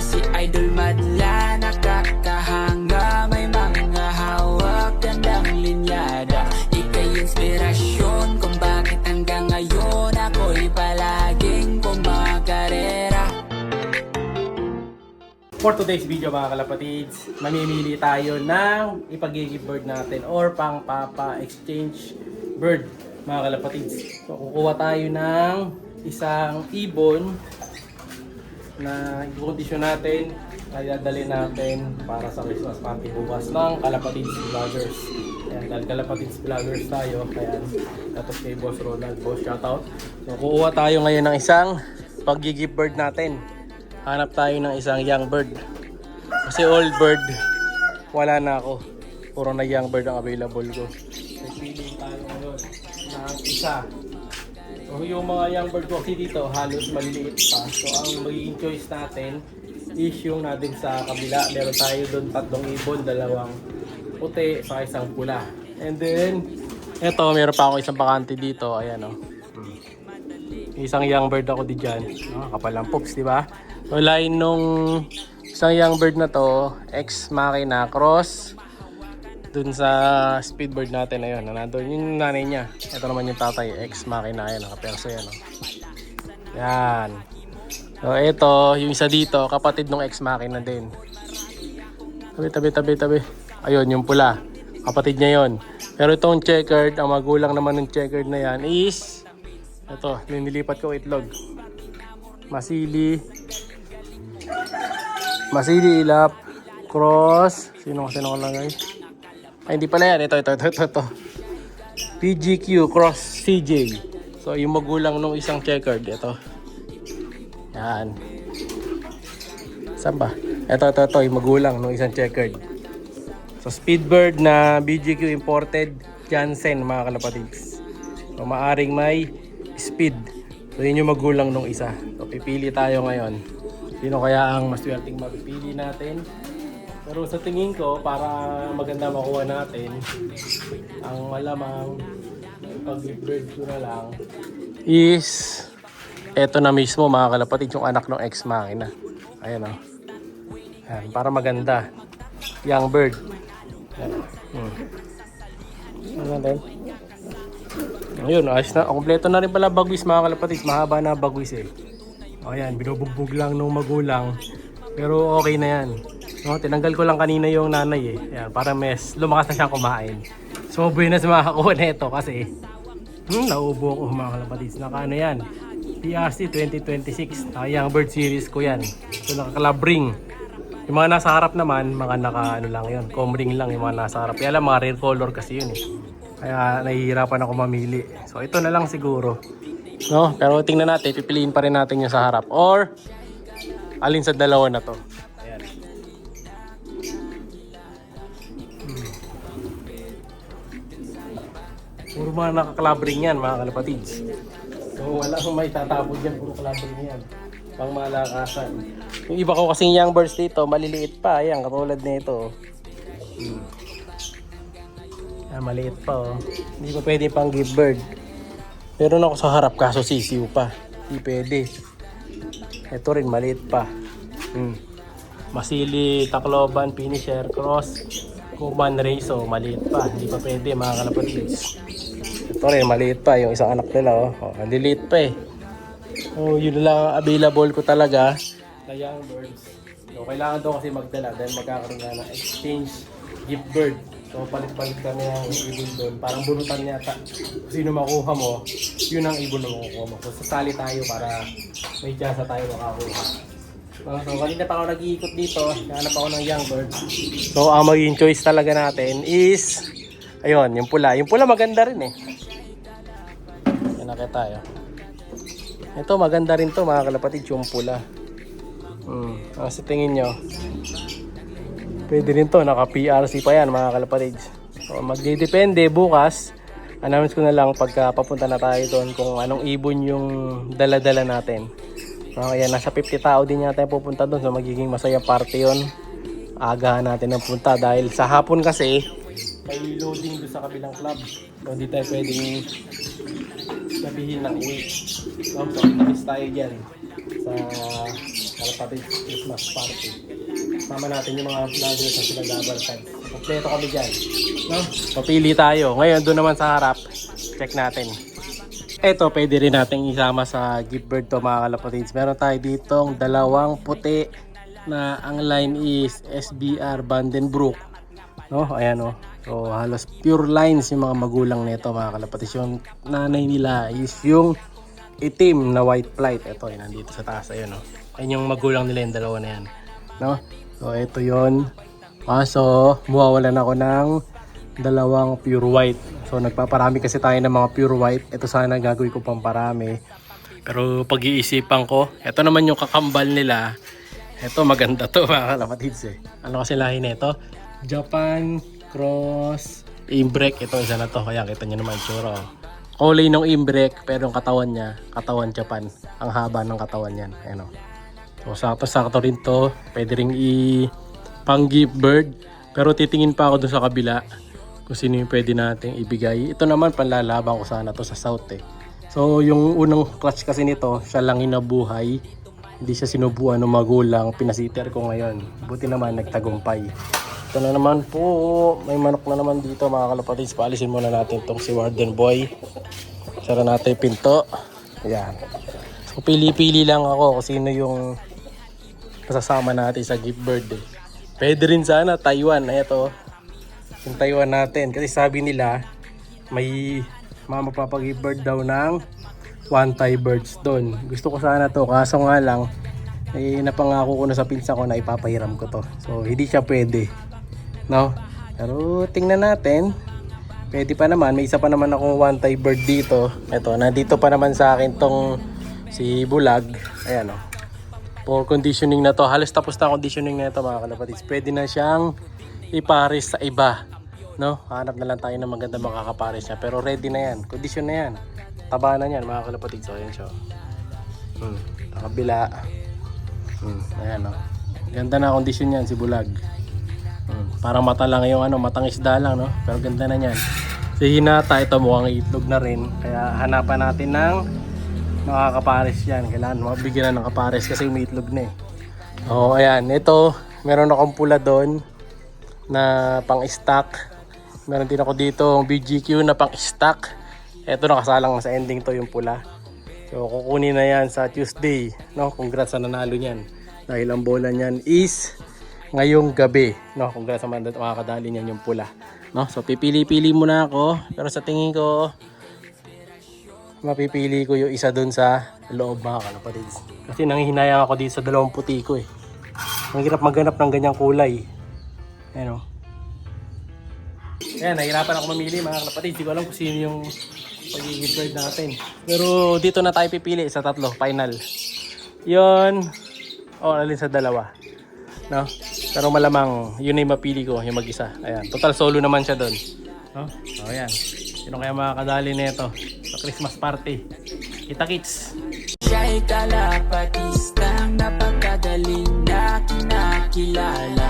Si Idol madla, nakakahanga, may mga hawak, gandang linyada. Ika'y inspirasyon kung bakit hanggang ngayon ako'y palaging kumakarera. For today's video mga kalapatids, mamimili tayo ng ipag-give bird natin or pang papa exchange bird mga kalapatids. So kukuha tayo ng isang ibon na i-condition natin, kaya dadalhin natin para sa Christmas party bukas ng Kalapatids Vloggers. Ayan, dahil Kalapatids Vloggers tayo, kaya tapos kay Boss Ronald, Boss shoutout. So kukuha tayo ngayon ng isang pag-give bird natin. Hanap tayo ng isang young bird. Kasi old bird, wala na ako. Puro na young bird ang available ko. So piliin tayo ngayon ng isa. So yung mga young bird ko kasi dito halos maliliit pa. So ang magiging choice natin is yung natin sa kabila. Meron tayo doon 3 ibon, 2 puti, sa isang pula. And then, eto meron pa ako isang bakante dito. Ayan o. Isang young bird ako di dyan. Kapal ang pops, di ba? So line nung isang young bird na to, ex machina cross dun sa speedbird natin na yun. Nandun yung nanay niya. Ito naman yung tatay, ex machina. Ayan, nakaperso yan. Yan. So ito, yung isa dito, kapatid ng ex machina din. Tabi. Ayun, yung pula. Kapatid niya yon. Pero itong checkered, ang magulang naman ng checkered na yan is ito, nilipat ko itlog. Masili ilap cross. Sino ko lagay? Ay, hindi pala yan. Ito. PGQ cross CJ. So, yung magulang nung isang checkered. Ito. Yan. Saan ba? Ito. Yung magulang nung isang checkered. So, speedbird na BGQ imported Jansen, mga kalapatids. So, maaring may speed. So, yun yung magulang nung isa. So, pipili tayo ngayon. Sino kaya ang maswerteng mapipili natin? Pero sa tingin ko, para maganda makuha natin, ang malamang pag-bird ko na lang is eto na mismo mga kalapatid, yung anak ng ex machina. Ayan o. Ayan, para maganda. Young bird. Ano natin? Ayun, ayos na. Kompleto na rin pala bagwis mga kalapatid. Mahaba na bagwis eh. Ayan, binubugbog lang nung magulang. Pero okay na yan. No, tinanggal ko lang kanina yung nanay eh. Ayan, para lumakas na siyang kumain. So, buenas makakakuha na ito kasi naubo ko mga kalapatids. Ano yan? PRC 2026. Young Bird Series ko yan. So, nakakalabring. Yung mga nasa harap naman, mga lang yun. Comring lang yung mga nasa harap. Kaya lang, mga rare color kasi yun eh. Kaya nahihirapan ako mamili. So, ito na lang siguro. No? Pero tingnan natin, pipiliin pa rin natin yung sa harap. Or, alin sa dalawa na to. Ayan. Puro mga nakakalabring yan, mga kalapatids. So, wala akong may tatapod yan, puro kalabring yan. Pang malakasan. Yung iba ko kasing young birds dito, maliliit pa. Ayan, katulad nito. Ayan, maliit pa oh. Hindi pa pwede pang give bird. Meron ako sa harap kaso sisiw pa. Hindi pwede. Ito rin, maliit pa. Masili, Tacloban, Finisher, Cross, Kuban, Rezo, maliit pa. Hindi pa pwede mga kalapatids. Ito rin, maliit pa. Yung isang anak nila, maliliit pa eh. So, yun lang available ko talaga na young birds. So, kailangan daw kasi magdala dahil magkakaroon na ng exchange gift bird. So, palit-palit kami ang ibon doon. Parang bunutan yata. Kung sino makuha mo, yun ang ibon na makukuha mo. So, sasali tayo para may chance tayo makakuha. So, kanina pa ako nag-iikot dito. Nahanap ako ng young bird. So, ang magiging choice talaga natin is ayun, yung pula. Yung pula maganda rin eh. Yan nakita tayo. Ito, maganda rin to mga kalapatid, yung pula. Sa tingin nyo, pwede rin to, naka-PRC pa yan mga kalapatids. So, magdidepende bukas. Announce ko na lang pagka papunta na tayo doon kung anong ibon yung dala-dala natin. Kaya nasa 50 tao din yata yung pupunta doon. So magiging masaya party yun. Agahan natin ng punta dahil sa hapon kasi may loading doon sa kabilang club. So hindi tayo pwedeng sabihin ng uwi. So tamis tayo dyan. sa Kalapatids Christmas party. Sama natin yung mga vloggers na sila gabalkan. Kompleto kami dyan. No? Papili tayo. Ngayon, doon naman sa harap. Check natin. Eto, pwede rin natin isama sa gift bird to mga kalapatids. Meron tayo ditong dalawang puti na ang line is SBR Vandenbroek. No? Ayan o. So, halos pure lines yung mga magulang nito mga kalapatids. Yung nanay nila is yung itim na white flight. Ito, yun, nandito sa taas. Ayun o. Ayun yung magulang nila yung dalawa na yan. No? So, ito yun. Kaso, mawawalan ako ng dalawang pure white. So, nagpaparami kasi tayo ng mga pure white. Ito sana gagawin ko pang parami. Pero pag-iisipan ko, ito naman yung kakambal nila. Ito maganda to mga kalapatids eh. Ano kasi lahi nito? Japan Cross Imbrek. Ito isa na to. Kaya kita nyo naman itsura. Kulay ng Imbrek pero yung katawan niya, katawan Japan. Ang haba ng katawan yan. Ayan o. So, sakto-sakto rin to. Pwede rin pang gift bird. Pero titingin pa ako dun sa kabila kung sino yung pwede nating ibigay. Ito naman panlalaban ko sana to sa south eh. So yung unang clutch kasi nito, siya lang inabuhay. Hindi siya sinubuan ng magulang. Pinasiter ko ngayon. Buti naman nagtagumpay. Ito na naman po. May manok na naman dito mga kalapatids. Paalisin muna natin tong si Warden Boy. Sara natin yung pinto. Ayan. So pili-pili lang ako kung sino yung masasama natin sa gift bird eh. Pwede rin sana Taiwan. Ito yung Taiwan natin. Kasi sabi nila may mga magpapag-gift bird daw ng one Thai birds doon. Gusto ko sana to. Kaso nga lang napangako ko na sa pinsa ko na ipapahiram ko to. So hindi siya pwede. No? Pero tingnan natin. Pwede pa naman. May isa pa naman ako one Thai bird dito. Ito. Nandito pa naman sa akin tong si Bulag. Ayan o. For conditioning na to. Halos tapos na conditioning na ito mga kalapatids. Pwede na siyang ipares sa iba. No? Hanap na lang tayo ng maganda makakapares niya. Pero ready na yan. Condition na yan. Taba na yan mga kalapatids. So ayan siya. Kabila. Ayan o. Ganda na condition yan si Bulag. Parang mata lang yung matang isda lang no. Pero ganda na yan. Si Hinata ito mukhang itlog na rin. Kaya hanapan natin ng makakapares yan. Kailangan mabigyan na ng kapares kasi may itlog na eh. Oh, ayan. Ito, meron akong pula doon na pang-stock. Meron din ako dito BGQ na pang-stock. Ito nakasalang sa ending to yung pula. So kukunin na yan sa Tuesday. No? Congrats sa nanalo niyan. Dahil ang bola niyan is ngayong gabi. No? Congrats sa makakadali niyan yung pula. No? So pipili-pili muna ako. Pero sa tingin ko mapipili ko yung isa dun sa loob mga kalapatids. Kasi nanghihinayang ako dito sa dalawang puti ko eh. Ang hirap maghanap ng ganyang kulay. Ayan o. Ayan, nahirapan ako mamili mga kalapatids. Hindi ko alam kung sino yung pag-gift bird natin. Pero dito na tayo pipili sa tatlo, final. Yun. O, alin sa dalawa. No? Pero malamang yun ay mapili ko, yung mag-isa. Ayan, total solo naman siya dun. No? O, ayan. Sino kaya makakadali nito sa Christmas party? Kita-kits! Siya'y kalapatistang napakagaling na kinakilala.